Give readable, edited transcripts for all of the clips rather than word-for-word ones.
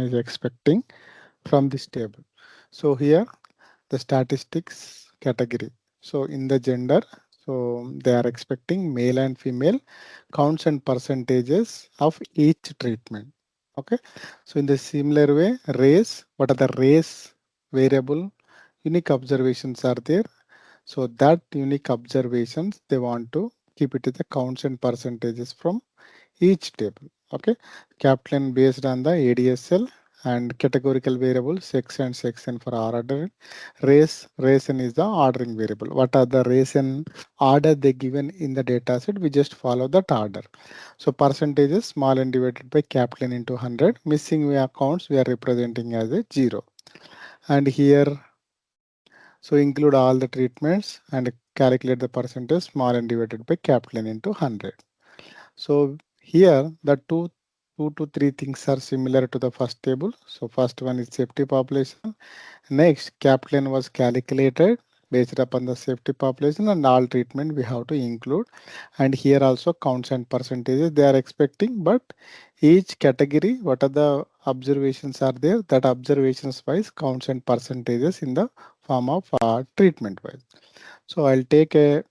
is expecting from this table. So here the statistics category. So in the gender, so they are expecting male and female counts and percentages of each treatment. Okay. So in the similar way, race, what are the race variable unique observations are there? So that unique observations they want to keep it as the counts and percentages from each table. Okay, Kaplan based on the ADSL and categorical variable sex and section for order. Race and is the ordering variable. What are the race and order they given in the data set? We just follow that order. So percentages small and divided by Kaplan into 100. Missing accounts we are representing as a 0. And here so include all the treatments and calculate the percentage small and divided by Kaplan into 100. So here the two to three things are similar to the first table. So first one is safety population. Next, Kaplan was calculated based upon the safety population and all treatment we have to include. And here also counts and percentages they are expecting, but each category, what are the observations are there, that observations wise counts and percentages in the form of treatment wise. So I'll take a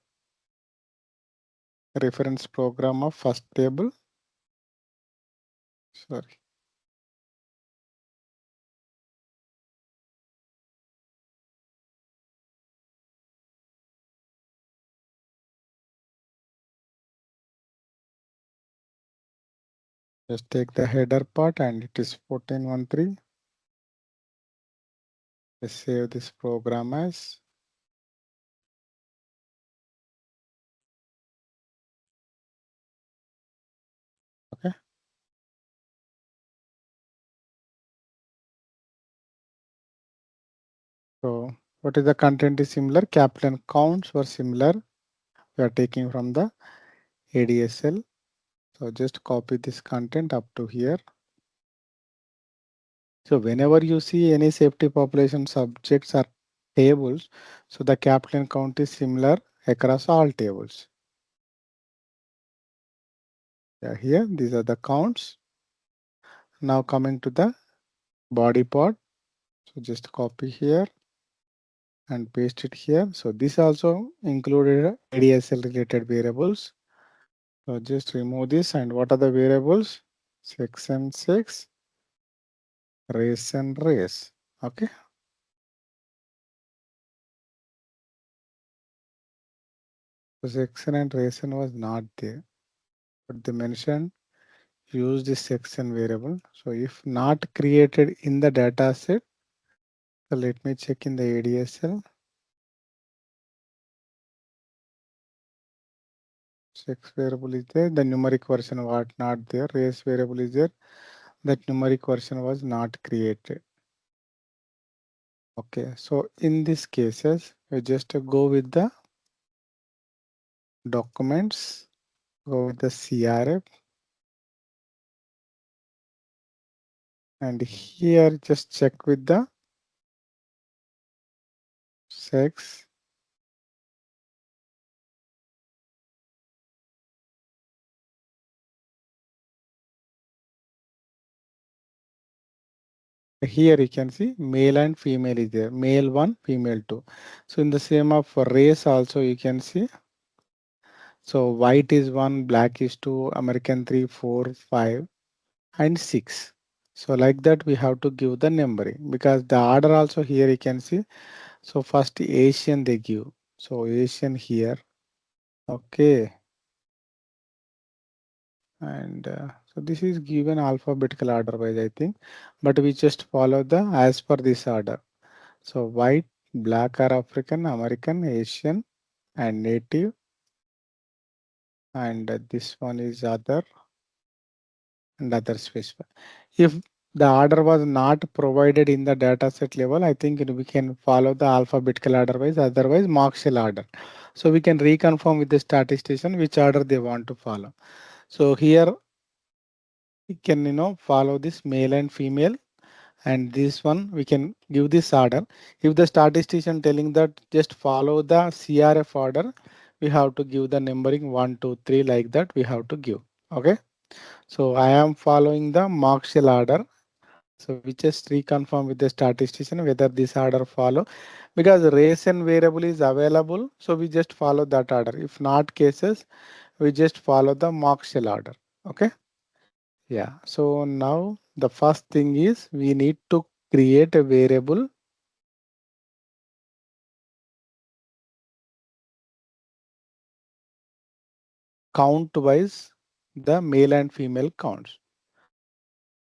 reference program of first table. Sorry. Just take the header part and it is 1413. Just save this program as. Okay. So what is the content is similar. Kaplan counts were similar. We are taking from the ADSL. So just copy this content up to here. So whenever you see any safety population subjects or tables, so the Kaplan count is similar across all tables. Yeah, here these are the counts. Now coming to the body part. So just copy here and paste it here. So this also included ADSL related variables. So just remove this and what are the variables? Sex and sex, race and race. Okay. So section and ration was not there, but they mentioned use this section variable. So if not created in the data set, so let me check in the ADSL. Sex variable is there, the numeric version was not there, race variable is there, that numeric version was not created. Okay, so in these cases, we just go with the documents, go with the CRF, and here just check with the sex. Here you can see male and female is there, male 1, female 2. So in the same of race also you can see. So white is 1, black is 2, American 3, 4, 5 and 6. So like that we have to give the numbering because the order also here you can see. So first Asian they give. So Asian here. Okay. And so this is given alphabetical order wise I think, but we just follow the as per this order. So white, black or African, American, Asian and native, and this one is other and other specified. If the order was not provided in the dataset level, I think we can follow the alphabetical order wise, otherwise mark shell order. So we can reconfirm with the statistician which order they want to follow. So here we can follow this male and female, and this one we can give this order. If the statistician telling that just follow the CRF order, we have to give the numbering 1, 2, 3 like that we have to give. Okay. So I am following the Mark shell order. So we just reconfirm with the statistician whether this order follow, because race and variable is available. So we just follow that order. If not cases, we just follow the mock shell order. Okay. Yeah. So now the first thing is we need to create a variable count wise the male and female counts.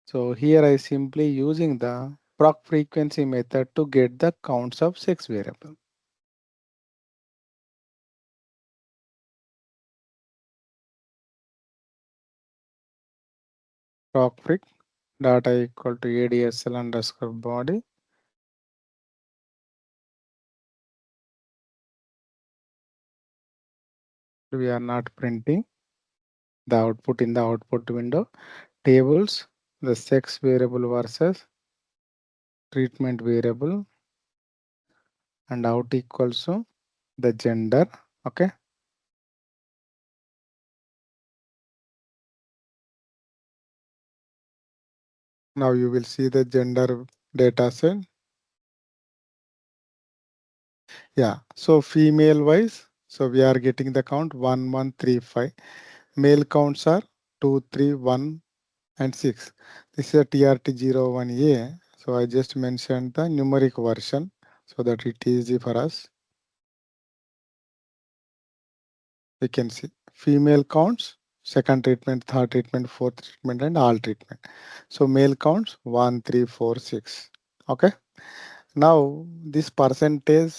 So here I simply using the proc frequency method to get the counts of sex variable. Proc freq data equal to ADSL underscore body. We are not printing the output in the output window. Tables, the sex variable versus treatment variable, and out equals to the gender. Okay. Now you will see the gender data set. Yeah. So female wise, so we are getting the count 1135. Male counts are 2, 3, 1, and 6. This is a TRT01A. So I just mentioned the numeric version so that it is easy for us. We can see female counts, second treatment, third treatment, fourth treatment, and all treatment. So male counts 1, 3, 4, 6. Okay. Now this percentage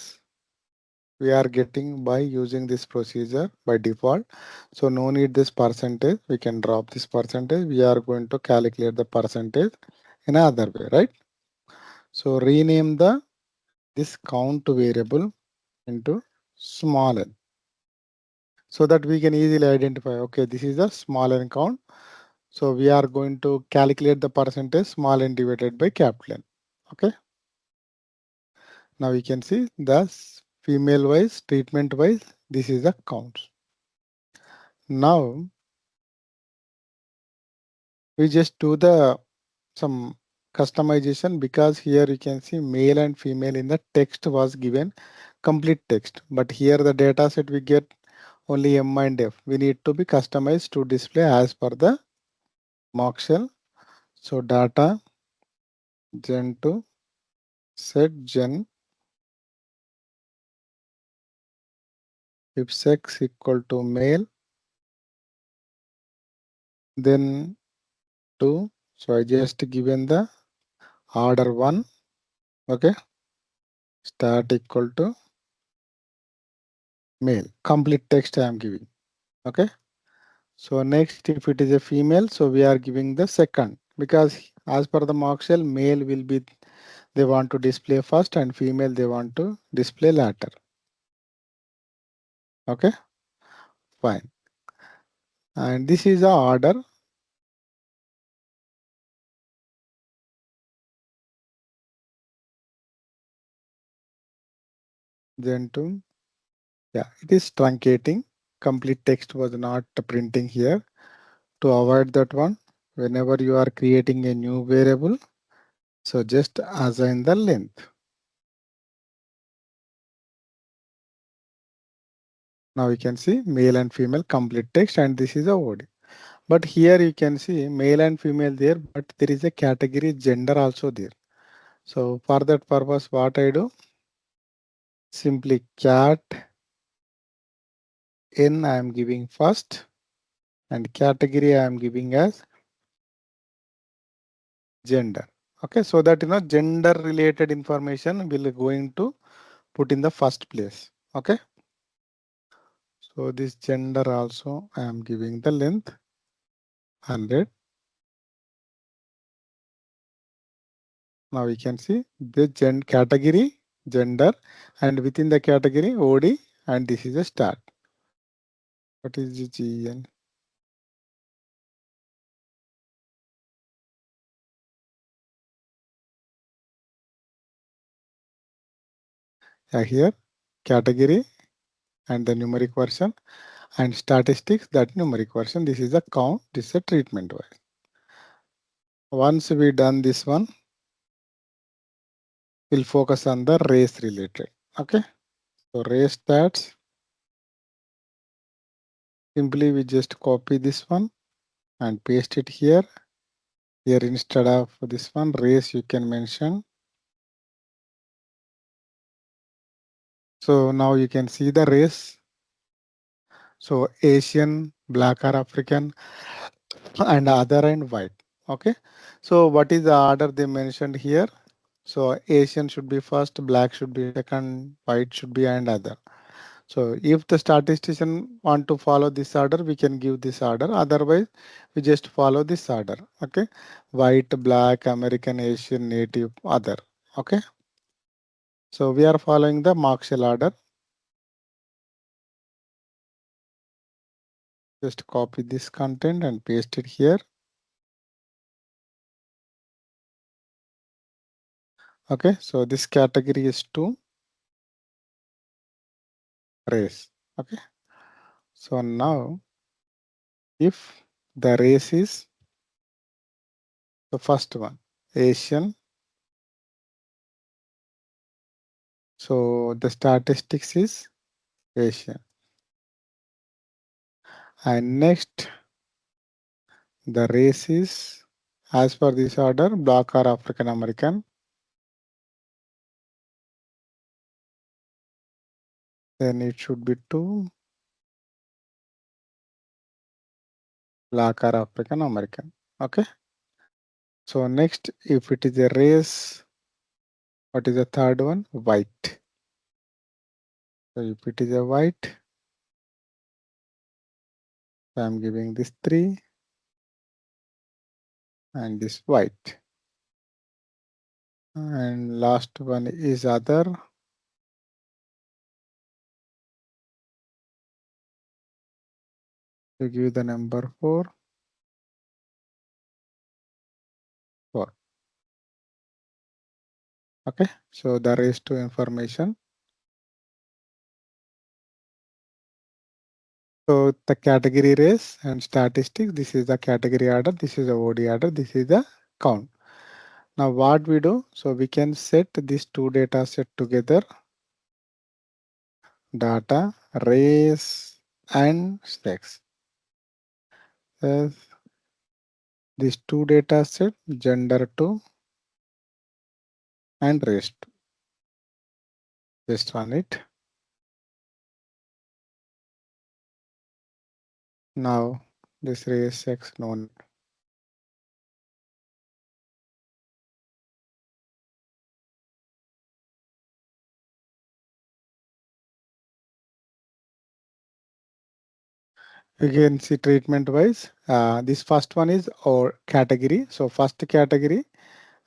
we are getting by using this procedure by default. So no need this percentage. We can drop this percentage. We are going to calculate the percentage in another way, right? So rename the this count variable into small n so that we can easily identify, okay, this is a small n count. So we are going to calculate the percentage small n divided by capital N. Okay. Now we can see the female wise, treatment wise, this is the counts. Now we just do the some customization, because here you can see male and female in the text was given complete text, but here the data set we get only M and F. We need to be customized to display as per the mock shell. So data gen to set gen if sex equal to male, then to, so I just given the order 1. Okay. Start equal to male. Complete text I am giving. Okay. So next, if it is a female, so we are giving the second, because as per the mock shell, male will be they want to display first and female they want to display later. Okay, fine. And this is the order. Then to, yeah, it is truncating. Complete text was not printing here. To avoid that one, whenever you are creating a new variable, so just assign the length. Now you can see male and female complete text, and this is a OD. But here you can see male and female there, but there is a category gender also there. So for that purpose, what I do, simply cat n I am giving first, and category I am giving as gender. Okay, so that gender related information will going to put in the first place. Okay, so this gender also I am giving the length 100. Now we can see the category gender, and within the category OD, and this is a start. What is the GN? Here category and the numeric version, and statistics, that numeric version. This is a count, this is a treatment wise. Once we done this one, We'll focus on the race related. Okay. So race stats. Simply we just copy this one and paste it here. Here instead of this one race you can mention. So now you can see the race. So Asian, Black or African, and other and white. Okay. So what is the order they mentioned here? So Asian should be first, Black should be second, white should be and other. So if the statistician want to follow this order, we can give this order. Otherwise, we just follow this order. Okay. White, Black, American, Asian, Native, other. Okay. So we are following the Marshall order. Just copy this content and paste it here. Okay. So this category is to race. Okay. So now if the race is the first one, Asian. So the statistics is Asian. And next, the race is, as per this order, Black or African American. Then it should be to Black or African American. Okay. So next, if it is a race, what is the third one? White. So if it is a white, so I'm giving this 3 and this white. And last one is other. To give the number 4. Okay, so the race to information. So the category race and statistics, this is the category order, this is the OD order, this is the count. Now what we do, so we can set these two data set together, data, race and sex. These two data set, gender 2 and race 2. Just run it. Now this race sex known. You can see treatment wise. This first one is or category. So first category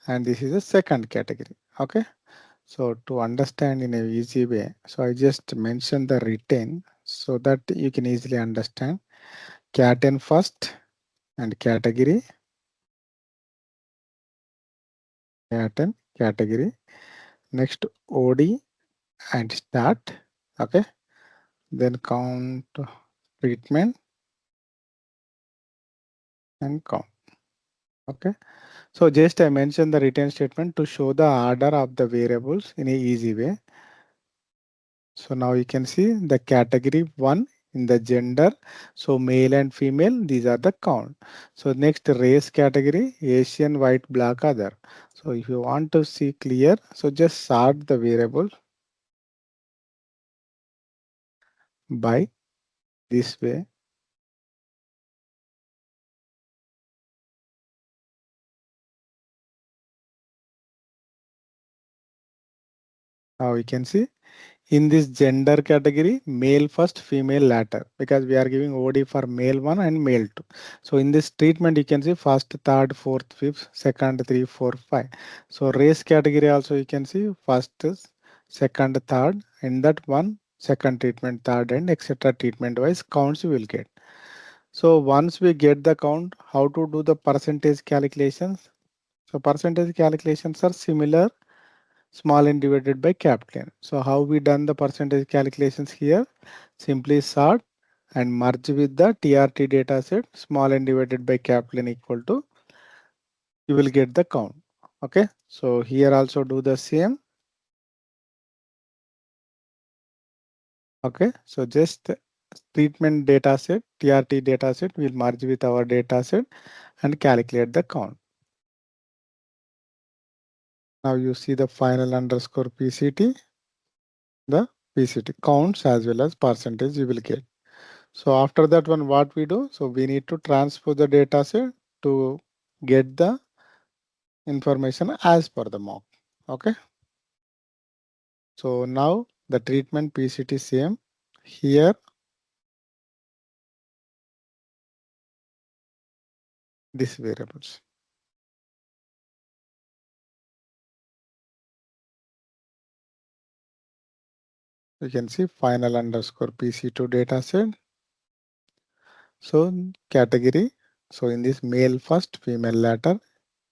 and this is the second category. Okay. So to understand in a easy way, so I just mentioned the retain so that you can easily understand. Caten first and category. Caten category. Next OD and start. Okay. Then count treatment and count. Okay. So just I mentioned the retain statement to show the order of the variables in a easy way. So now you can see the category 1 in the gender. So male and female, these are the count. So next race category, Asian, white, black, other. So if you want to see clear, so just sort the variable by this way. Now you can see in this gender category, male first, female latter, because we are giving OD for male 1 and male 2. So in this treatment, you can see first, third, fourth, fifth, second, 3, 4, 5. So race category also you can see first, second, third, and that one, second treatment, third, and etc. treatment wise counts you will get. So once we get the count, how to do the percentage calculations? So percentage calculations are similar, small n divided by capital N. So how we done the percentage calculations here? Simply sort and merge with the TRT data set, small n divided by capital N equal to, you will get the count. Okay, so here also do the same. Okay, so just treatment data set, TRT data set, will merge with our data set and calculate the count. Now you see the final underscore PCT, the PCT counts as well as percentage you will get. So after that one, what we do? So we need to transpose the data set to get the information as per the mock. Okay. So now the treatment PCT same. Here this variables. You can see final underscore PC2 data set. So category. So in this male first, female later.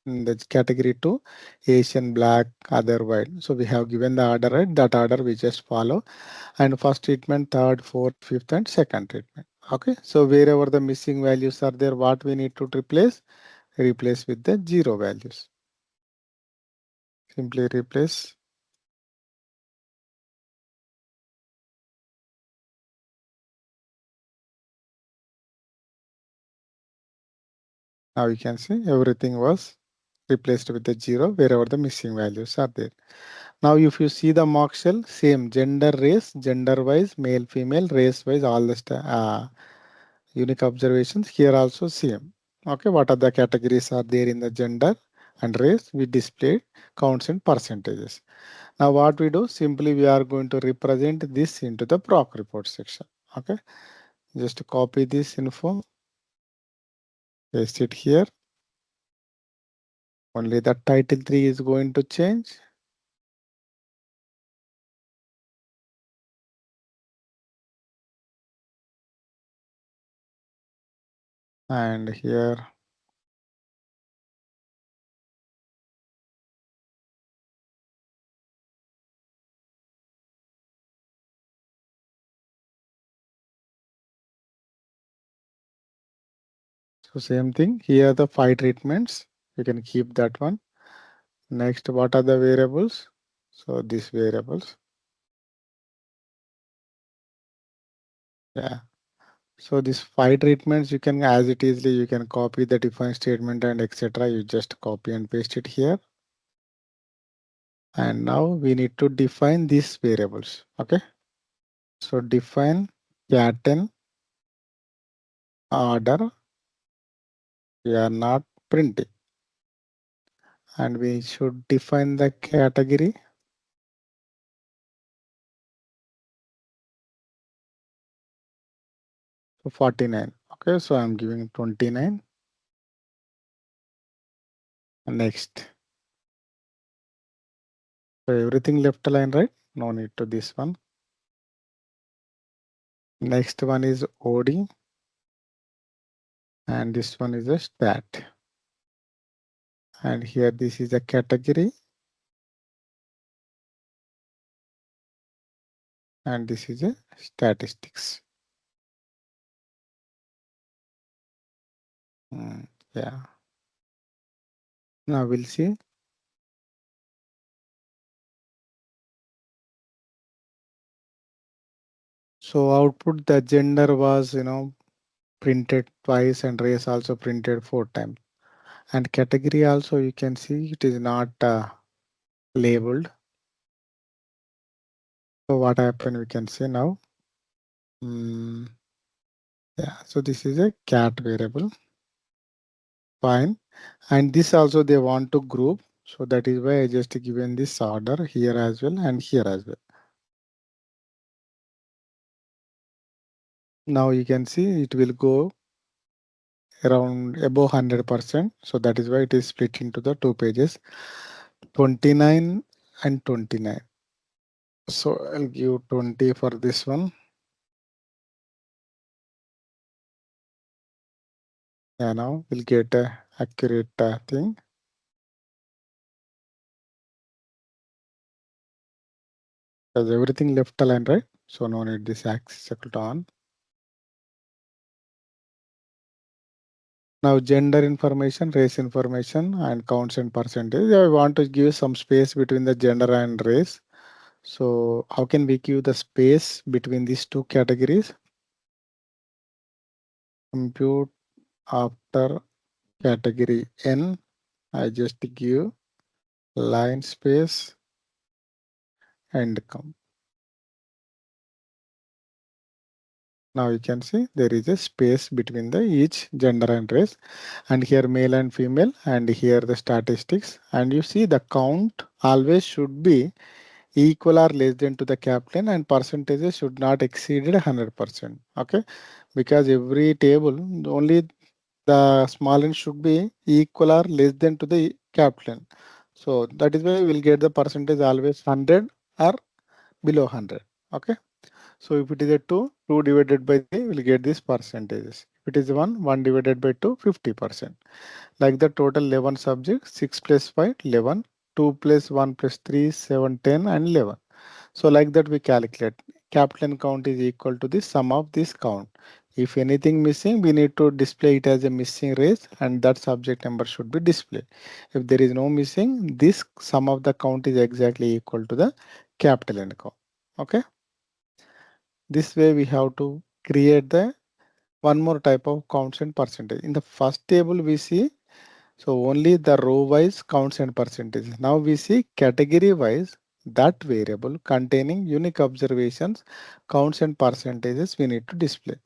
In the category 2, Asian, black, other white. So we have given the order, right? That order we just follow. And first treatment, third, fourth, fifth, and second treatment. Okay. So wherever the missing values are there, what we need to replace? Replace with the zero values. Simply replace. Now you can see everything was replaced with the zero wherever the missing values are there. Now if you see the mock shell, same gender, race, gender wise, male, female, race wise, all the unique observations here also same. Okay, what are the categories are there in the gender and race? We displayed counts and percentages. Now what we do, simply we are going to represent this into the proc report section. Okay, just copy this info, paste it here. Only the title 3 is going to change. And here so same thing here, the 5 treatments, you can keep that one. Next, what are the variables? So these variables. Yeah. So these 5 treatments you can as it is you can copy the define statement and etc. You just copy and paste it here. And now we need to define these variables. Okay. So define cat10 order. We are not printing. And we should define the category. So 49. Okay. So I'm giving 29. Next. So everything left align, right? No need to this one. Next one is OD. And this one is a stat. And here this is a category. And this is a statistics. Yeah. Now we'll see. So output the gender was printed twice and race also printed 4 times. And category also you can see it is not labeled. So what happened we can say now. Yeah, so this is a cat variable. Fine. And this also they want to group. So that is why I just given this order here as well and here as well. Now you can see it will go around above 100%. So that is why it is split into the 2 pages, 29 and 29. So I'll give 20 for this one. Yeah, now we'll get a accurate thing. Because everything left aligned, right? So no need this axis equal to on. Now gender information, race information, and counts and percentage. I want to give some space between the gender and race. So how can we give the space between these two categories? Compute after category N. I just give line space and come. Now you can see there is a space between the each gender and race, and here male and female, and here the statistics. And you see the count always should be equal or less than to the captain, and percentages should not exceed 100%. Okay, because every table only the small n should be equal or less than to the captain. So that is why we'll get the percentage always 100 or below 100. Okay. So if it is a 2, 2 divided by 3, we'll get these percentages. If it is 1, 1 divided by 2, 50%. Like the total 11 subjects, 6 plus 5, 11, 2 plus 1 plus 3, 7, 10, and 11. So like that we calculate. Capital count is equal to the sum of this count. If anything missing, we need to display it as a missing race, and that subject number should be displayed. If there is no missing, this sum of the count is exactly equal to the capital N count. Okay. This way we have to create the one more type of counts and percentage. In the first table we see so only the row wise counts and percentages. Now we see category wise that variable containing unique observations, counts and percentages we need to display.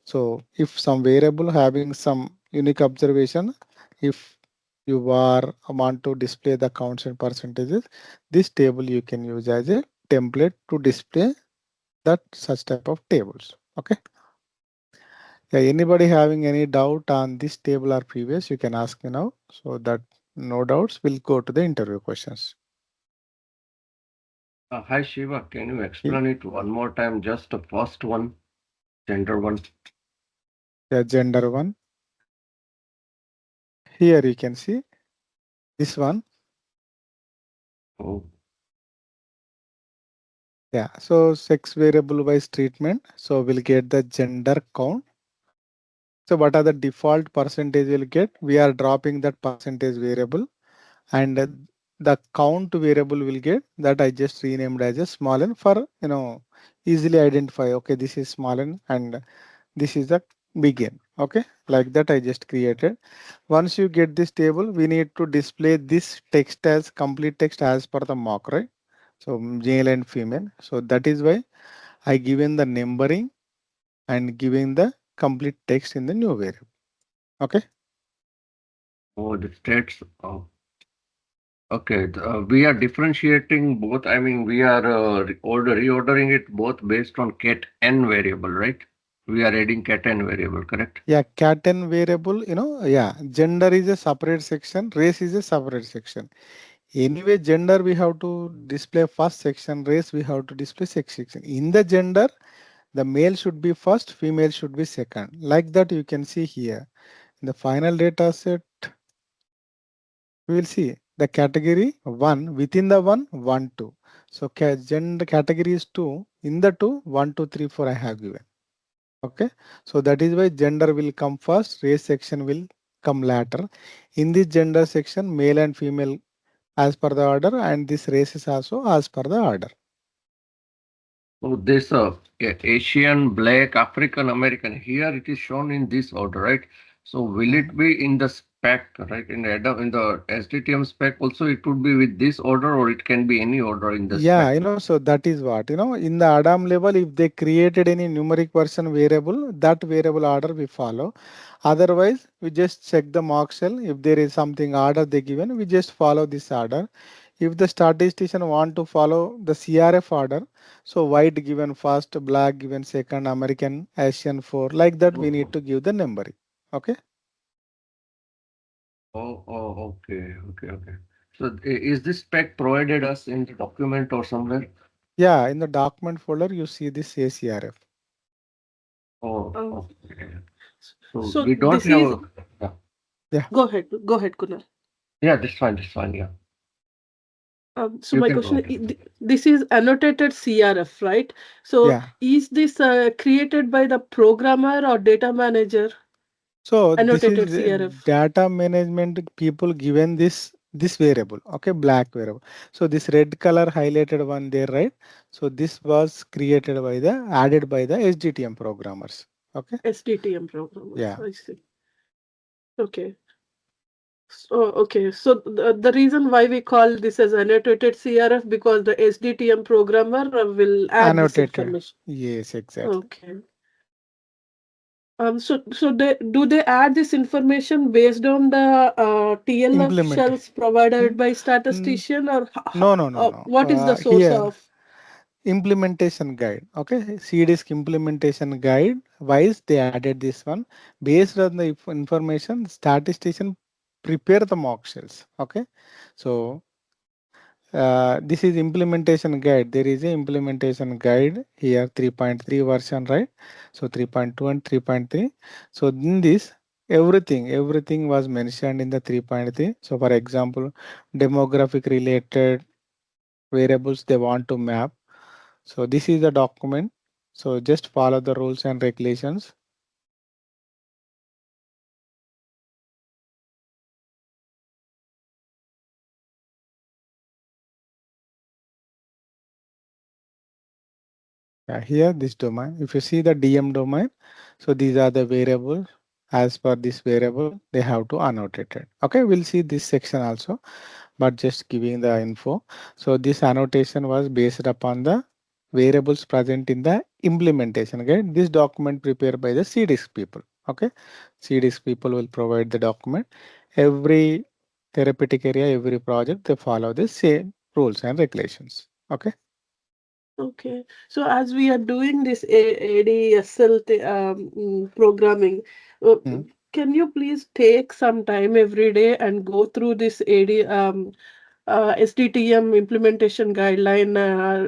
So if some variable having some unique observation, if you are want to display the counts and percentages, this table you can use as a template to display that such type of tables. Okay. Yeah, anybody having any doubt on this table or previous, you can ask me now. So that no doubts, we'll go to the interview questions. Hi Shiva, can you Ye- explain it one more time? Just the first one, gender one. Yeah, gender one. Here you can see this one. Oh, Yeah, so sex variable wise treatment. So we'll get the gender count. So what are the default percentage we'll get? We are dropping that percentage variable, and the count variable will get that I just renamed as a small n for easily identify. Okay, this is small n and this is the begin. Okay, like that I just created. Once you get this table, we need to display this text as complete text as per the mock, right? So male and female. So that is why I given the numbering and giving the complete text in the new variable. Okay. oh, the states. Okay, we are differentiating both. I mean, we are reordering it both based on cat n variable, right? We are adding cat n variable, correct? Yeah, cat and variable, yeah, gender is a separate section, race is a separate section. Anyway, gender we have to display first section, race we have to display section. In the gender, the male should be first, female should be second. Like that you can see here. In the final data set, we will see the category 1 within the 1, 1, 2. So gender category is 2. In the 2, 1, 2, 3, 4 I have given. Okay, so that is why gender will come first, race section will come later. In this gender section, male and female as per the order, and this race is also as per the order. So this Asian, Black, African American, here it is shown in this order, right? So will it Mhm. be in the spec, right? In the SDTM spec also it would be with this order, or it can be any order in the Yeah, spec. so that is what, in the Adam level, if they created any numeric version variable, that variable order we follow. Otherwise, we just check the mock cell. If there is something order they given, we just follow this order. If the statistician want to follow the CRF order, so white given first, black given second, American, Asian four, like that we need Oh, to give the numbering. Okay. okay. So is this spec provided us in the document or somewhere? Yeah, in the document folder, you see this ACRF. Oh, Um, okay. So so we don't this have is, a, yeah, Yeah, go ahead, Kunal. yeah, this fine, yeah. So You my can go question ahead. is, this is annotated CRF, right? So yeah. is this created by the programmer or data manager? So this Annotated is CRF. data management people given this this variable, okay, black variable. So this red color highlighted one there, right? So this was created by the added by the SDTM programmers. Okay. SDTM programmers. Yeah. I see. Okay. So the reason why we call this as annotated CRF because the SDTM programmer will add this Annotated. information. Yes, exactly. Okay. So they add this information based on the TLF Implement. shells provided Mm, by mm, statistician, or No, no, no, no. what is the source Here, of? implementation guide. Okay, CDISC implementation guide. Wise they added this one based on the information. Statistician prepare the mock shells. Okay, so this is implementation guide. There is a implementation guide here, 3.3 version, right? So 3.2 and 3.3. So in this, everything was mentioned in the 3.3. So for example, demographic related variables they want to map. So this is the document. So just follow the rules and regulations. Here this domain, if you see the DM domain, so these are the variables. As per this variable, they have to annotate it. Okay, we'll see this section also, but just giving the info. So this annotation was based upon the variables present in the implementation. Okay, this document prepared by the CDISC people. Okay, CDISC people will provide the document. Every therapeutic area, every project, they follow the same rules and regulations. Okay. Okay. So as we are doing this ADSL programming, uh, Hmm. can you please take some time every day and go through this SDTM implementation guideline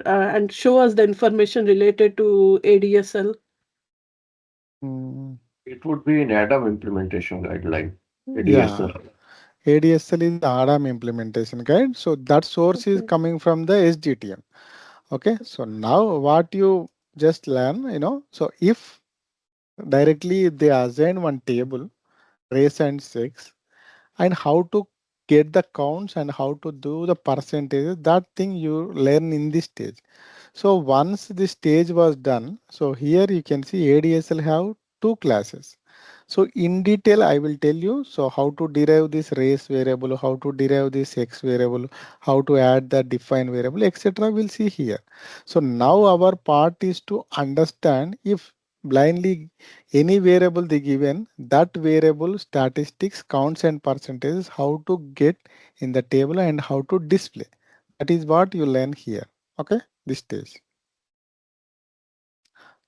and show us the information related to ADSL? Hmm. It would be an Adam implementation guideline, Yeah, ADSL. ADSL is the ADAM implementation guide. So that source is Okay. coming from the SDTM. Okay, so now what you just learn, so if directly they assign one table, race and sex, and how to get the counts and how to do the percentages, that thing you learn in this stage. So once this stage was done, so here you can see ADSL have two classes. So in detail, I will tell you. So how to derive this race variable, how to derive this X variable, how to add the define variable, etc. We'll see here. So now our part is to understand if blindly any variable they given, that variable statistics, counts and percentages, how to get in the table and how to display. That is what you learn here. Okay, this stage.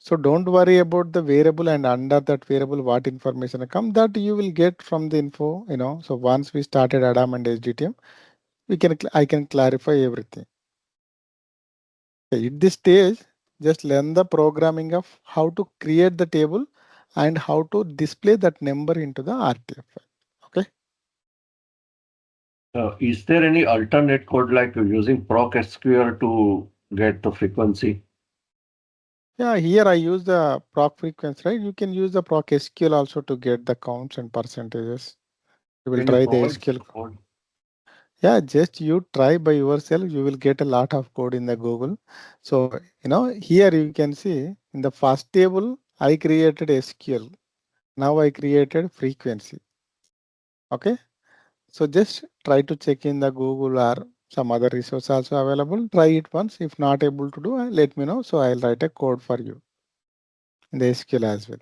So don't worry about the variable and under that variable what information come, that you will get from the info, So once we started Adam and SDTM, I can clarify everything. Okay, at this stage, just learn the programming of how to create the table and how to display that number into the RTF file. Okay. Is there any alternate code like using proc SQL to get the frequency? Yeah, here I use the proc frequency, right? You can use the proc SQL also to get the counts and percentages. You will Can you try the provide SQL. some code? Yeah, just you try by yourself, you will get a lot of code in the Google. So, here you can see in the first table, I created SQL. Now I created frequency. Okay. So just try to check in the Google or some other resource also available. Try it once. If not able to do, let me know. So I'll write a code for you in the SQL as well.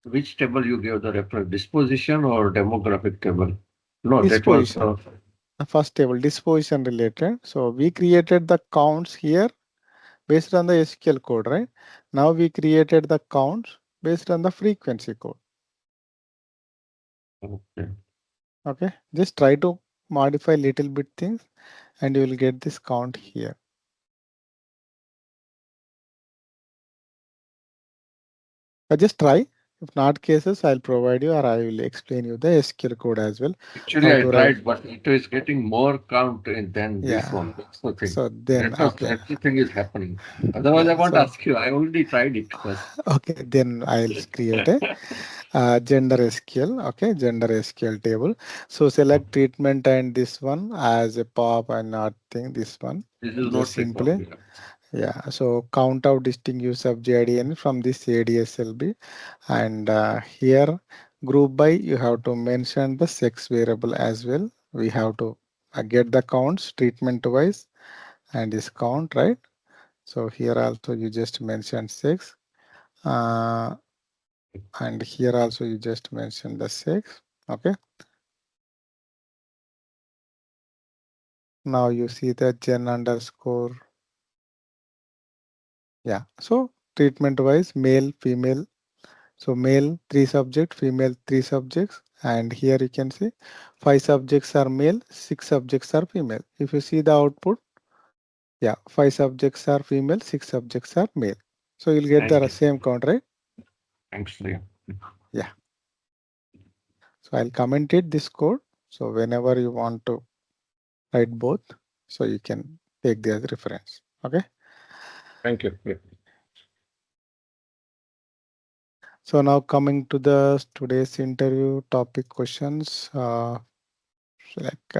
Which table you gave the reference, disposition or demographic table? No, that was Disposition. The first table, disposition related. So we created the counts here based on the SQL code, right? Now we created the counts based on the frequency code. okay. Okay, just try to modify little bit things and you will get this count here. Just try. If not cases, I'll provide you or I will explain you the SQL code as well. Actually, How I to write. tried, but it is getting more count than this Yeah. one. That's the thing. So then, okay. That's the thing is happening. Otherwise, I Yeah. won't So ask you. I already tried it first. okay, then I'll create a gender SQL. Okay, gender SQL table. So select treatment and this one as a pop and not thing. This one This is just not required. simply. Yeah. So count out distinct use of JDN from this ADSLB. And here group by you have to mention the sex variable as well. We have to get the counts treatment wise and this count, right? So here also you just mention sex, uh, and here also you just mention the sex. Okay. Now you see the gen underscore. Yeah. So treatment wise male, female. So male three subject, female three subjects, and here you can see five subjects are male, six subjects are female. If you see the output, yeah, five subjects are female, six subjects are male. So you'll get Thank the you. same count, right? Thanks, Liam. Yeah. So I'll comment it this code. So whenever you want to write both, so you can take the as reference. Okay. Thank you. Yeah. So now coming to the today's interview topic questions. Like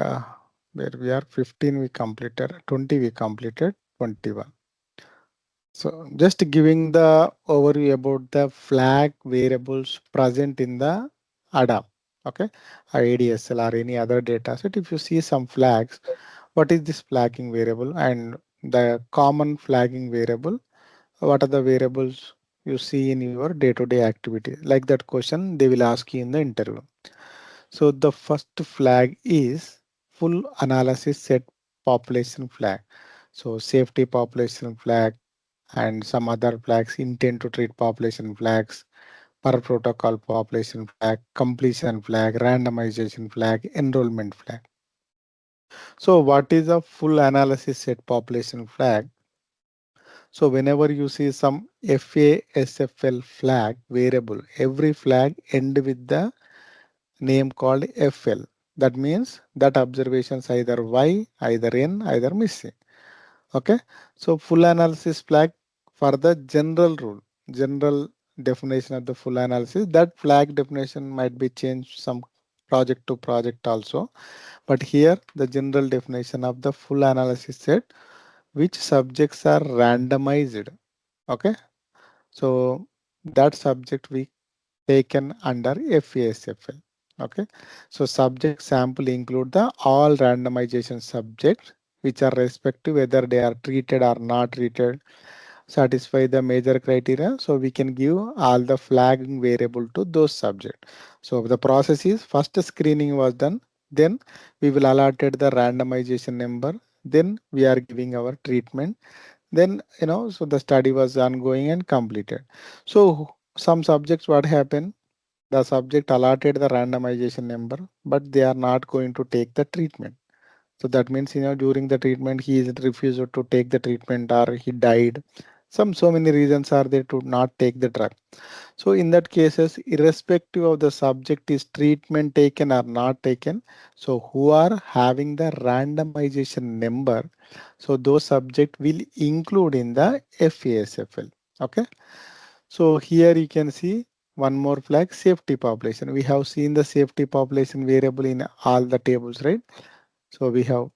where we are 15 we completed, 20 we completed, 21. So just giving the overview about the flag variables present in the ADAM, okay, or ADSL or any other data set. If you see some flags, what is this flagging variable and the common flagging variable? What are the variables you see in your day-to-day activity? Like that question they will ask you in the interview. So the first flag is full analysis set population flag. So safety population flag and some other flags intent to treat population flags, per protocol population flag, completion flag, randomization flag, enrollment flag. So what is a full analysis set population flag? So whenever you see some FASFL flag variable, every flag end with the name called FL. That means that observations either Y, either N, either missing. Okay. So full analysis flag for the general rule, general definition of the full analysis. That flag definition might be changed some project to project also. But here the general definition of the full analysis set, which subjects are randomized. Okay. So that subject we taken under FASFL. Okay, so subject sample include the all randomization subjects which are respective whether they are treated or not treated, satisfy the major criteria. So we can give all the flagging variable to those subjects. So the process is first screening was done, then we will allotted the randomization number, then we are giving our treatment, then so the study was ongoing and completed. So some subjects what happened, the subject allotted the randomization number, but they are not going to take the treatment. So that means during the treatment he is refused to take the treatment or he died. Some so many reasons are there to not take the drug. So in that cases, irrespective of the subject is treatment taken or not taken, so who are having the randomization number, so those subject will include in the FASFL. Okay. So here you can see one more flag, safety population. We have seen the safety population variable in all the tables, right? So we have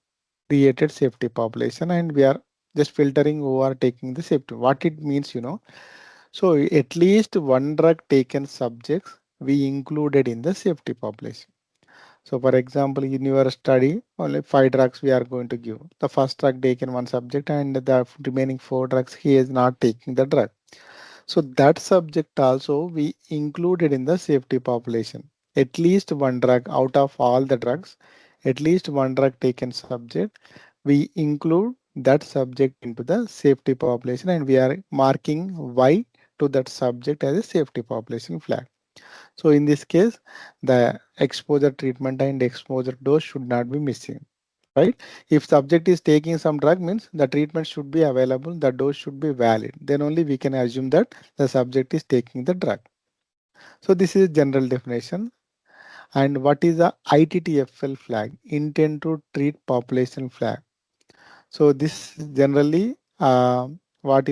created safety population and we are just filtering who are taking the safety. What it means, so at least one drug taken subjects we included in the safety population. So for example, in your study, only five drugs we are going to give. The first drug taken one subject and the remaining four drugs he is not taking the drug. So that subject also we included in the safety population. At least one drug out of all the drugs, at least one drug taken subject, we include that subject into the safety population and we are marking Y to that subject as a safety population flag. So in this case, the exposure treatment and exposure dose should not be missing, right? If subject is taking some drug means the treatment should be available, the dose should be valid. Then only we can assume that the subject is taking the drug. So this is general definition. And what is the ITTFL flag? Intent to treat population flag. So this is generally what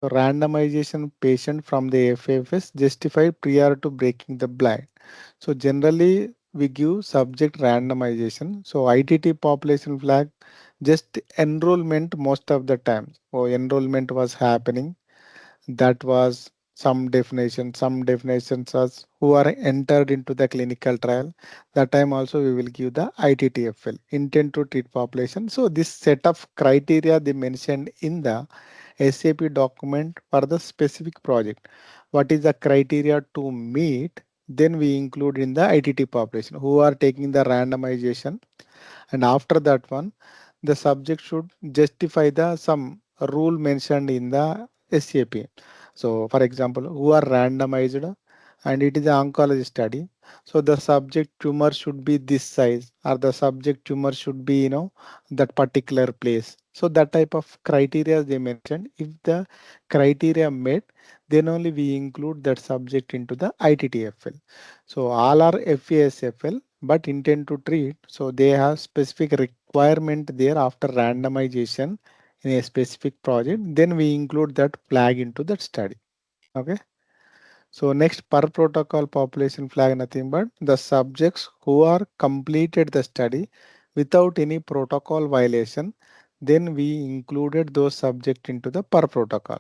randomization patient from the FFS justified prior to breaking the blind. So generally we give subject randomization. So ITT population flag just enrollment most of the time. So enrollment was happening. That was some definitions as who are entered into the clinical trial. That time also we will give the ITTFL, intent to treat population. So this set of criteria they mentioned in the SAP document for the specific project. What is the criteria to meet? Then we include in the ITT population who are taking the randomization, and after that one the subject should justify the some rule mentioned in the SAP. So for example, who are randomized and it is an oncology study, so the subject tumor should be this size or the subject tumor should be that particular place. So that type of criteria they mentioned, if the criteria met, then only we include that subject into the ITTFL. So all are FASFL but intend to treat. So they have specific requirement there after randomization in a specific project. Then we include that flag into that study. Okay. So next per protocol population flag nothing but the subjects who are completed the study without any protocol violation. Then we included those subject into the per protocol.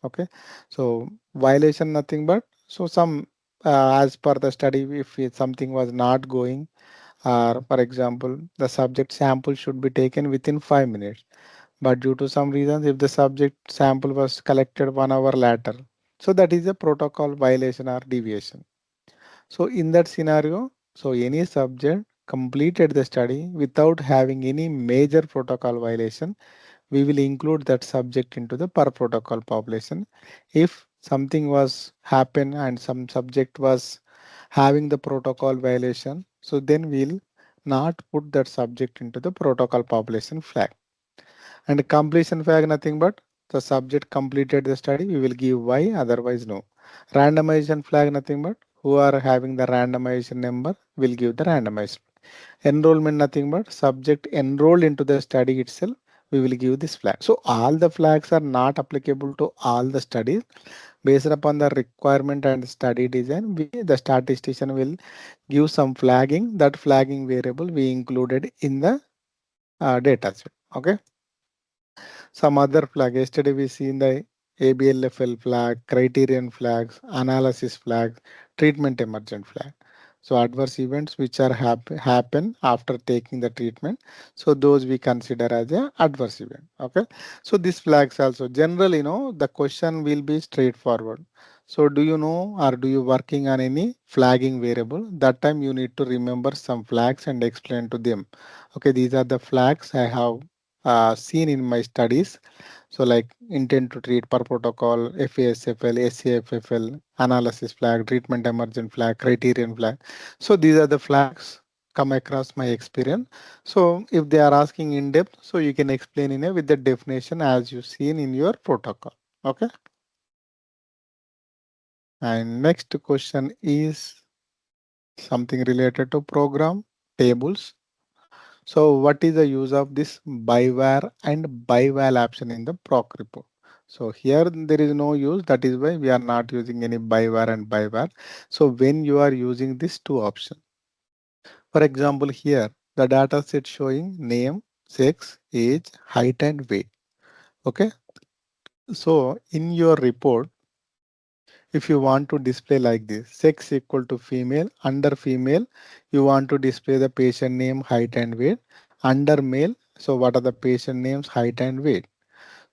Okay. So violation nothing but so some as per the study if something was not going, or for example the subject sample should be taken within 5 minutes, but due to some reasons if the subject sample was collected 1 hour later, so that is a protocol violation or deviation. So in that scenario, so any subject completed the study without having any major protocol violation, we will include that subject into the per protocol population. If something was happen and some subject was having the protocol violation, so then we'll not put that subject into the protocol population flag. And completion flag nothing but the subject completed the study, we will give Y, otherwise no. Randomization flag nothing but who are having the randomization number will give the randomized. Enrollment nothing but subject enrolled into the study itself, we will give this flag. So all the flags are not applicable to all the studies. Based upon the requirement and study design, we the statistician will give some flagging. That flagging variable we included in the data set. Okay. Some other flag. Yesterday we seen the ABLFL flag, criterion flags, analysis flags, treatment emergent flag. So adverse events which are happen after taking the treatment. So those we consider as a adverse event. Okay. So these flags also generally, the question will be straightforward. So do you know or do you working on any flagging variable? That time you need to remember some flags and explain to them. Okay, these are the flags I have seen in my studies. So like intent to treat per protocol, FASFL, SAFFL, analysis flag, treatment emergent flag, criterion flag. So these are the flags come across my experience. So if they are asking in depth, so you can explain in a with the definition as you seen in your protocol. Okay. And next question is something related to program tables. So what is the use of this byvar and byval option in the proc report? So here there is no use. That is why we are not using any byvar and byvar. So when you are using these two options, for example, here the data set showing name, sex, age, height, and weight. Okay. So in your report, if you want to display like this, sex equal to female, under female, you want to display the patient name, height, and weight. Under male, so what are the patient names, height, and weight?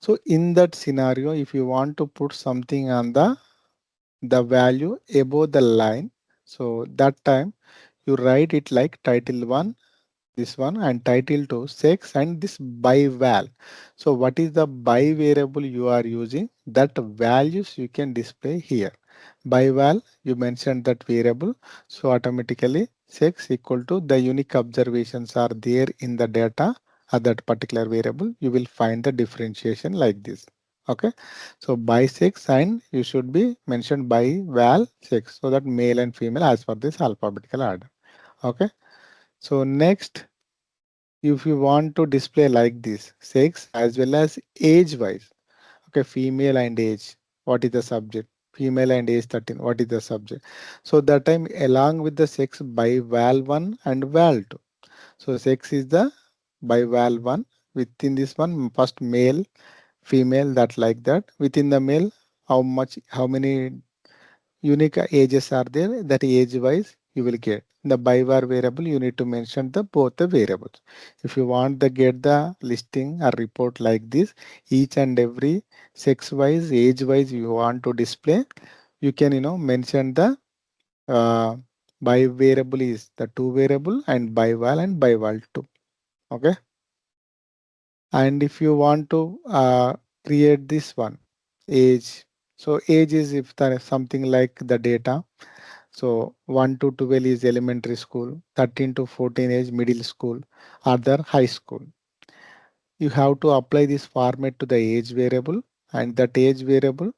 So in that scenario, if you want to put something on the value above the line, so that time you write it like title one, this one, and title two, sex, and this by val. So what is the by variable you are using? That values you can display here. By val, you mentioned that variable. So automatically sex equal to the unique observations are there in the data at that particular variable. You will find the differentiation like this. Okay, so by sex and you should be mentioned by val sex so that male and female as per this alphabetical order. Okay, so next, if you want to display like this, sex as well as age wise. Okay, female and age. What is the subject? Female and age 13. What is the subject? So that time along with the sex by val 1 and val 2. So sex is the by val 1. Within this one, first male, female, that like that. Within the male, how many unique ages are there, that age wise you will get the byvar variable. You need to mention the both the variables. If you want to get the listing or report like this, each and every sex wise, age wise you want to display, you can mention the uh, by variable is the two variable and byval and byval two. Okay, and if you want to create this one age, so age is if there is something like the data. So 1 to 12 is elementary school, 13 to 14 is middle school, other high school. You have to apply this format to the age variable, and that age variable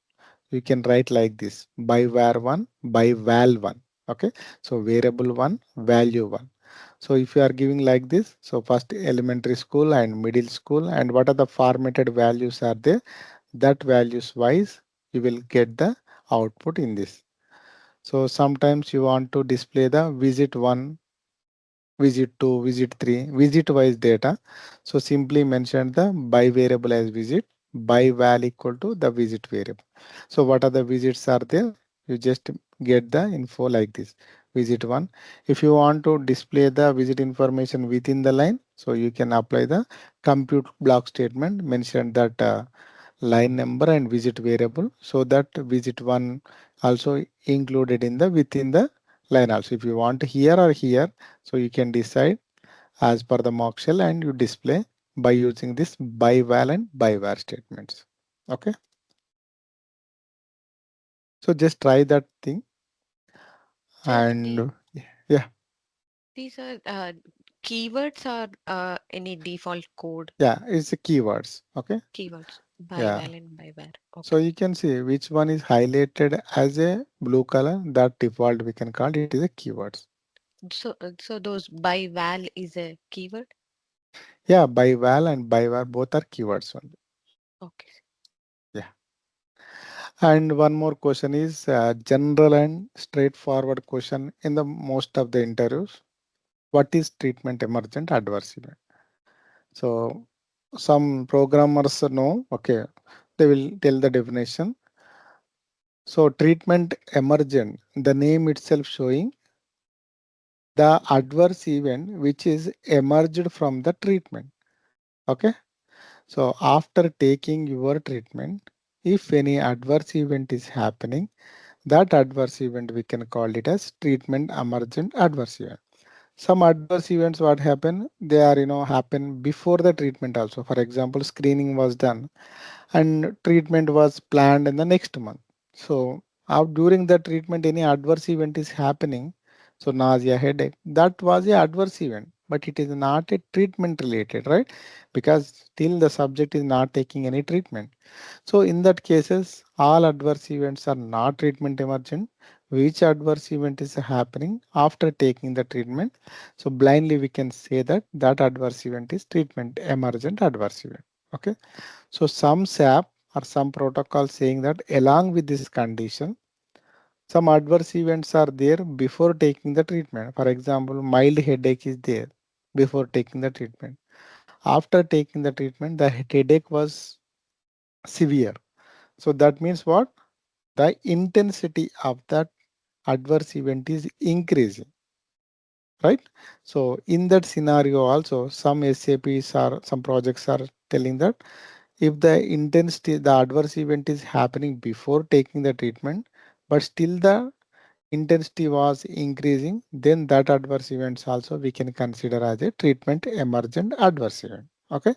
you can write like this by var1 by val1. Okay, so variable 1 value 1. So if you are giving like this, so first elementary school and middle school, and what are the formatted values are there, that values wise you will get the output in this. So sometimes you want to display the visit 1, visit 2, visit 3, visit wise data. So simply mention the by variable as visit, by val equal to the visit variable. So what are the visits are there? You just get the info like this. Visit 1. If you want to display the visit information within the line, so you can apply the compute block statement, mention that line number and visit variable, so that visit 1 also included in the within the line also. If you want here or here, so you can decide as per the mock shell and you display by using this by val and by var statements. Okay, so just try that thing. Sir, And yeah, these are keywords or any default code yeah, it's the keywords. Okay, keywords? yeah. Bival and byvar. So Okay. you can see which one is highlighted as a blue color, that default we can call it is a keywords. So those byval is a keyword. Yeah, by val and by var both are keywords only. Okay. Yeah. And one more question is general and straightforward question in the most of the interviews. What is treatment emergent adverse event? So some programmers know, okay, they will tell the definition. So treatment emergent, the name itself showing the adverse event which is emerged from the treatment. Okay. So after taking your treatment, if any adverse event is happening, that adverse event we can call it as treatment emergent adverse event. Some adverse events what happen, they are happen before the treatment also. For example, screening was done and treatment was planned in the next month. So during the treatment, any adverse event is happening. So nausea, headache, that was a adverse event, but it is not a treatment related, right? Because still the subject is not taking any treatment. So in that cases, all adverse events are not treatment emergent. Which adverse event is happening after taking the treatment? So blindly we can say that that adverse event is treatment emergent adverse event. Okay. So some SAP or some protocol saying that along with this condition, some adverse events are there before taking the treatment. For example, mild headache is there before taking the treatment. After taking the treatment, the headache was severe. So that means what? The intensity of that adverse event is increasing, right? So in that scenario also, some SAPs or some projects are telling that if the intensity, the adverse event is happening before taking the treatment, but still the intensity was increasing, then that adverse events also we can consider as a treatment emergent adverse event. Okay.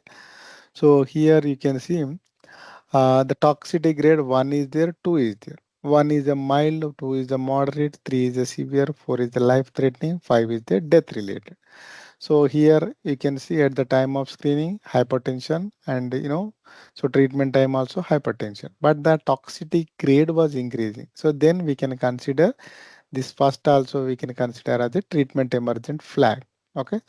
So here you can see the toxicity grade 1 is there, 2 is there. 1 is a mild, 2 is a moderate, 3 is a severe, 4 is the life threatening, 5 is the death related. So here you can see at the time of screening, hypertension and so treatment time also hypertension, but the toxicity grade was increasing. So then we can consider this first also we can consider as a treatment emergent flag. Okay.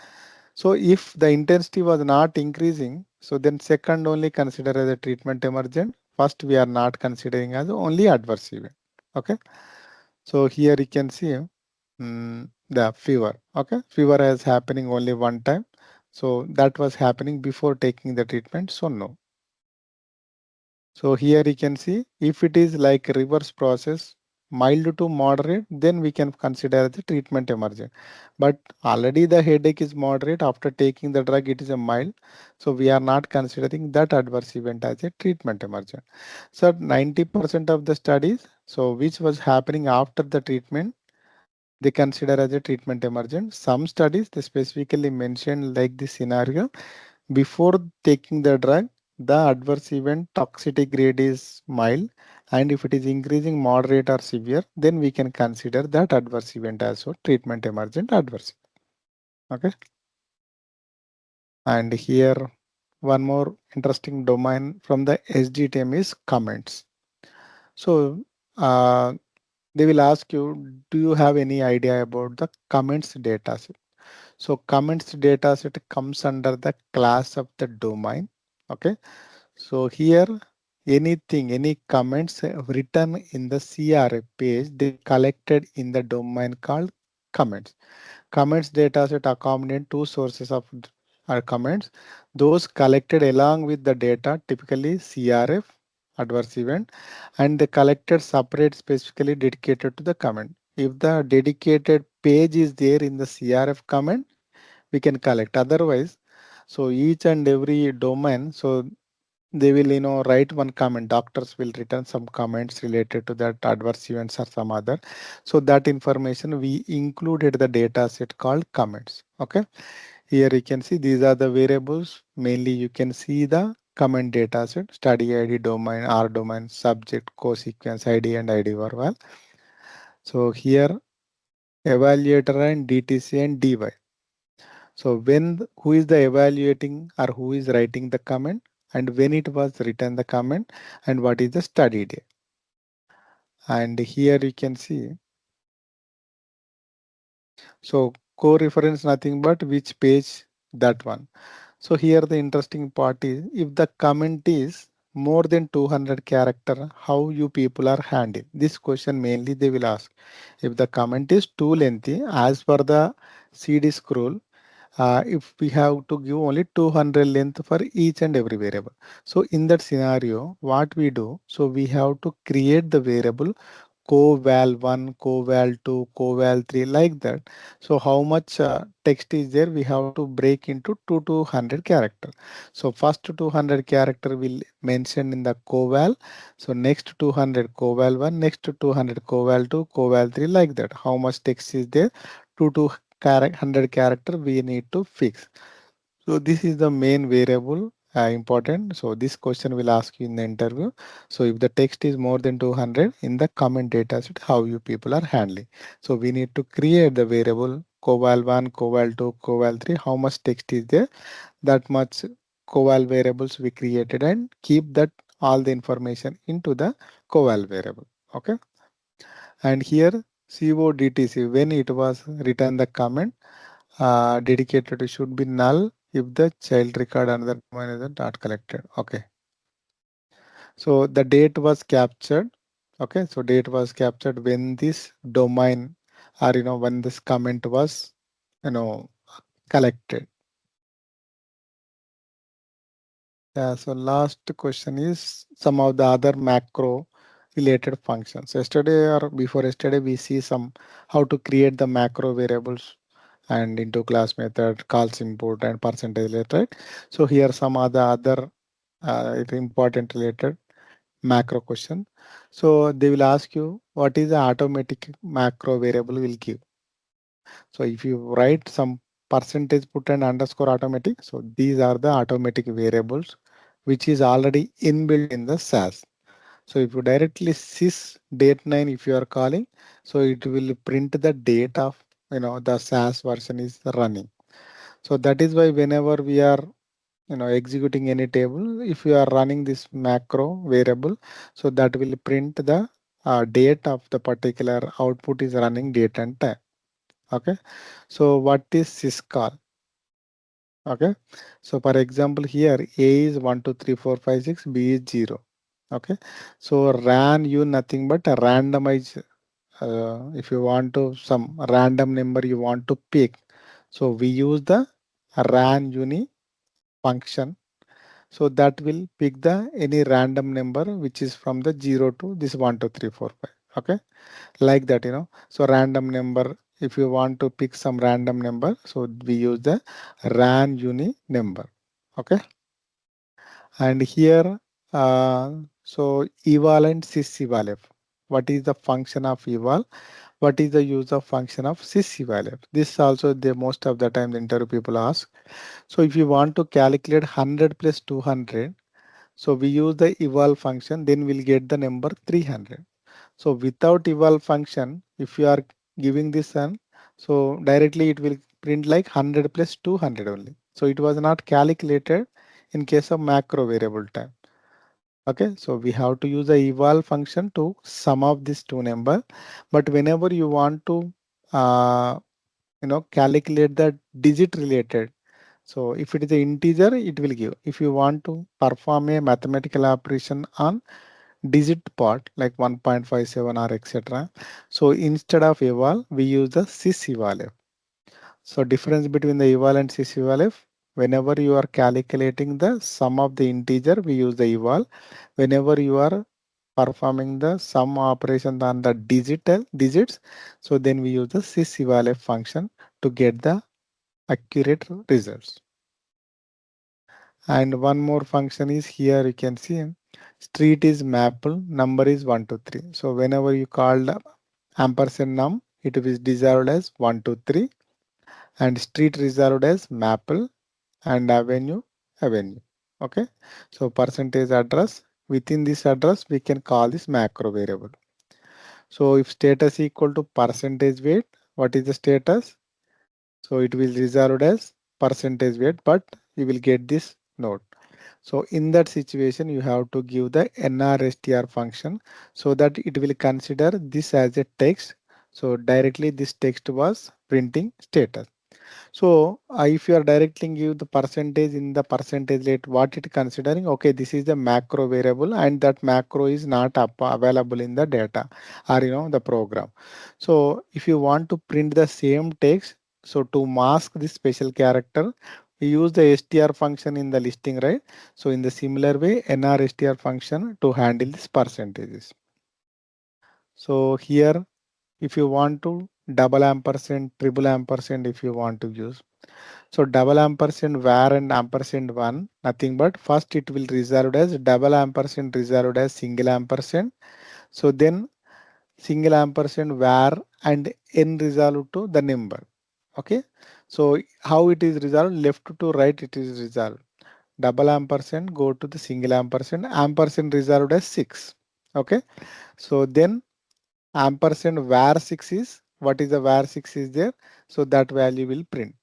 So if the intensity was not increasing, so then second only consider as a treatment emergent. First we are not considering as only adverse event. Okay. So here you can see the fever. Okay. Fever is happening only one time. So that was happening before taking the treatment. So no. So here you can see if it is like reverse process, mild to moderate, then we can consider the treatment emergent. But already the headache is moderate after taking the drug, it is a mild. So we are not considering that adverse event as a treatment emergent. So 90% of the studies, so which was happening after the treatment, they consider as a treatment emergent. Some studies they specifically mentioned like this scenario before taking the drug, the adverse event toxicity grade is mild, and if it is increasing moderate or severe, then we can consider that adverse event as a treatment emergent adverse. Okay. And here one more interesting domain from the SDTM is comments. So they will ask you, do you have any idea about the comments data? So comments data set comes under the class of the domain. Okay. So here anything, any comments written in the CRA page, they collected in the domain called comments. Comments data set accommodate two sources of comments. Those collected along with the data, typically CRF, adverse event, and they collected separate specifically dedicated to the comment. If the dedicated page is there in the CRF comment, we can collect. Otherwise, so each and every domain, so they will write one comment. Doctors will return some comments related to that adverse events or some other. So that information we included the data set called comments. Okay. Here you can see these are the variables. Mainly you can see the comment data set, study ID, domain, R domain, subject, co-sequence ID and ID verbal. So here evaluator and DTC and DY. So who is the evaluating or who is writing the comment, and when it was written the comment, and what is the study day. And here you can see, so co-reference nothing but which page, that one. So here the interesting part is if the comment is more than 200 character, how you people are handling this question mainly they will ask. If the comment is too lengthy as per the CDISC rule, if we have to give only 200 length for each and every variable. So in that scenario, what we do, so we have to create the variable coval1, coval2, coval3 like that. So how much text is there? We have to break into 200 character. So first 200 character will mention in the coval. So next 200 coval1, next 200 coval2, coval3 like that. How much text is there? 100 character we need to fix. So this is the main variable important. So this question will ask you in the interview. So if the text is more than 200 in the comment data set, how you people are handling. So we need to create the variable coval1, coval2, coval3, how much text is there, that much coval variables we created and keep that all the information into the coval variable. Okay. And here CODTC, when it was written the comment, dedicated should be null if the child record another domain is not collected. Okay. So the date was captured. Okay. So date was captured when this domain or when this comment was you know collected. Yeah, so last question is some of the other macro related functions. Yesterday or before yesterday, we see some how to create the macro variables and into class method, calls import and percentage related. So here some are the other important related macro question. So they will ask you what is the automatic macro variable will give. So if you write some percentage put and underscore automatic, so these are the automatic variables which is already inbuilt in the SAS. So if you directly sys date9 if you are calling, so it will print the date of the SAS version is running. So that is why whenever we are executing any table, if you are running this macro variable, so that will print the date of the particular output is running date and time. Okay. So what is syscall? Okay. So for example, here A is 1, 2, 3, 4, 5, 6, B is 0. Okay. So ran you nothing but a randomize. If you want to some random number you want to pick, so we use the ran uni function. So that will pick the any random number which is from the 0 to this 1, 2, 3, 4, 5. Okay, like that. So random number. If you want to pick some random number, so we use the ran uni number. Okay, and here, so eval and syseval. What is the function of eval? What is the use of function of syseval? This also the most of the time the interview people ask. So if you want to calculate 100 plus 200, so we use the eval function, then we'll get the number 300. So without eval function, if you are giving this one, so directly it will print like 100 plus 200 only. So it was not calculated in case of macro variable time. Okay, so we have to use the eval function to sum up these two number. But whenever you want to, calculate the digit related. So if it is an integer, it will give. If you want to perform a mathematical operation on digit part like 1.57 or etc. So instead of eval, we use the syseval. So difference between the eval and syseval, whenever you are calculating the sum of the integer, we use the eval. Whenever you are performing the sum operation on the digits, so then we use the syseval function to get the accurate results. And one more function is here you can see street is maple, number is 1 to 3. So whenever you call the ampersand num, it is reserved as 1 to 3 and street reserved as maple and avenue. Okay. So percentage address, within this address we can call this macro variable. So if status equal to percentage weight, what is the status? So it will reserved as percentage weight, but you will get this note. So in that situation, you have to give the NRSTR function so that it will consider this as a text. So directly this text was printing status. So if you are directly give the percentage in the percentage rate, what it considering? Okay, this is the macro variable and that macro is not available in the data or the program. So if you want to print the same text, so to mask this special character, we use the str function in the listing, right? So in the similar way, nrstr function to handle this percentages. So here, if you want to double ampersand, triple ampersand, if you want to use. So double ampersand var and ampersand one, nothing but first it will reserved as double ampersand reserved as single ampersand. So then single ampersand var and n resolved to the number. Okay. So how it is resolved? Left to right it is resolved. Double ampersand go to the single ampersand reserved as 6. Okay. So then ampersand var 6 is what is the var 6 is there. So that value will print.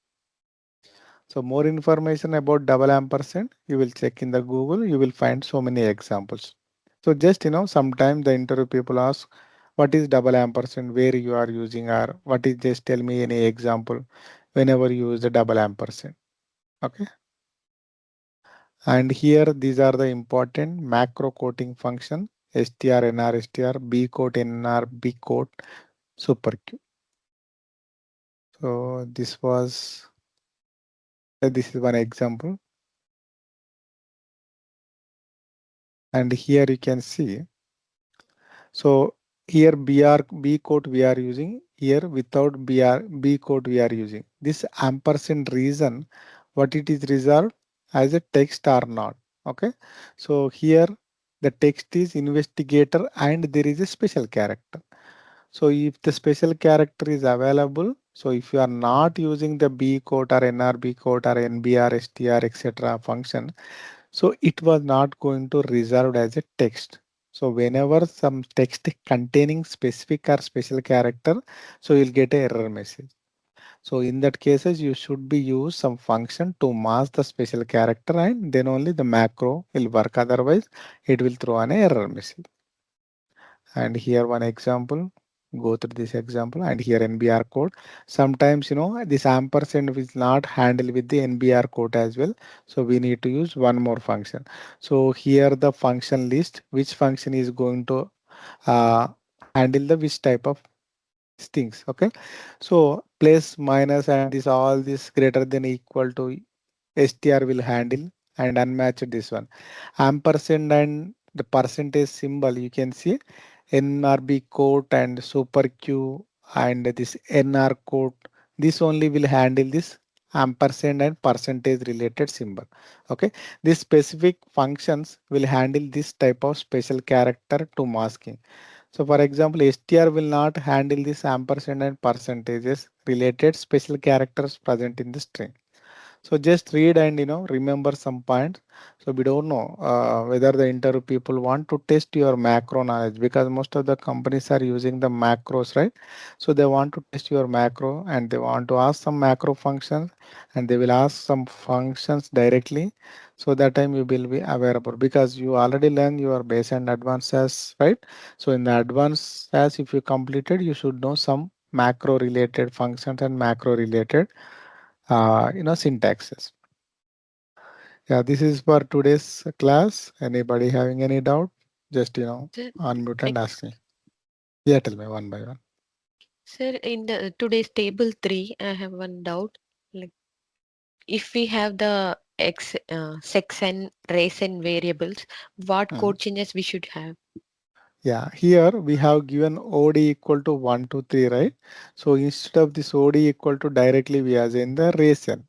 So more information about double ampersand, you will check in the Google, you will find so many examples. So just, sometimes the interview people ask, what is double ampersand, where you are using or what is, just tell me any example whenever you use the double ampersand. Okay. And here, these are the important macro quoting function, str, nr, str, b quote, nr, b quote, super Q. So this is one example. And here you can see. So here B code we are using, here without B code we are using. This ampersand reason, what it is reserved as a text or not. Okay. So here the text is investigator and there is a special character. So if the special character is available, so if you are not using the B code or NRB code or NBR, STR, etc. function, so it was not going to reserved as a text. So whenever some text containing specific or special character, so you'll get a error message. So in that cases, you should be use some function to mask the special character, and then only the macro will work. Otherwise, it will throw an error message. And here one example, go through this example, and here NBR code. Sometimes, this ampersand will not handle with the NBR code as well. So we need to use one more function. So here the function list, which function is going to uh, handle the which type of things. Okay. So plus minus and this all this greater than equal to str will handle, and unmatched this one. Ampersand and the percentage symbol, you can see NRB code and super Q and this NR code. This only will handle this ampersand and percentage related symbol. Okay. These specific functions will handle this type of special character to masking. So for example, str will not handle this ampersand and percentages related special characters present in the string. So just read and remember some points. So we don't know whether the interview people want to test your macro knowledge, because most of the companies are using the macros, right? So they want to test your macro and they want to ask some macro functions, and they will ask some functions directly. So that time you will be aware about, because you already learned your base and advanced SAS, right? So in the advanced SAS, if you completed, you should know some macro related functions and macro related syntaxes. Yeah, this is for today's class. Anybody having any doubt? Just Sir, unmute I, and ask me. Yeah, tell me one by one. sir, in the today's table 3, I have one doubt. Like, if we have the sex and race and variables, what Hmm. code changes we should have? Yeah, here we have given OD equal to 1 to 3, right? So instead of this OD equal to, directly we assign the race n.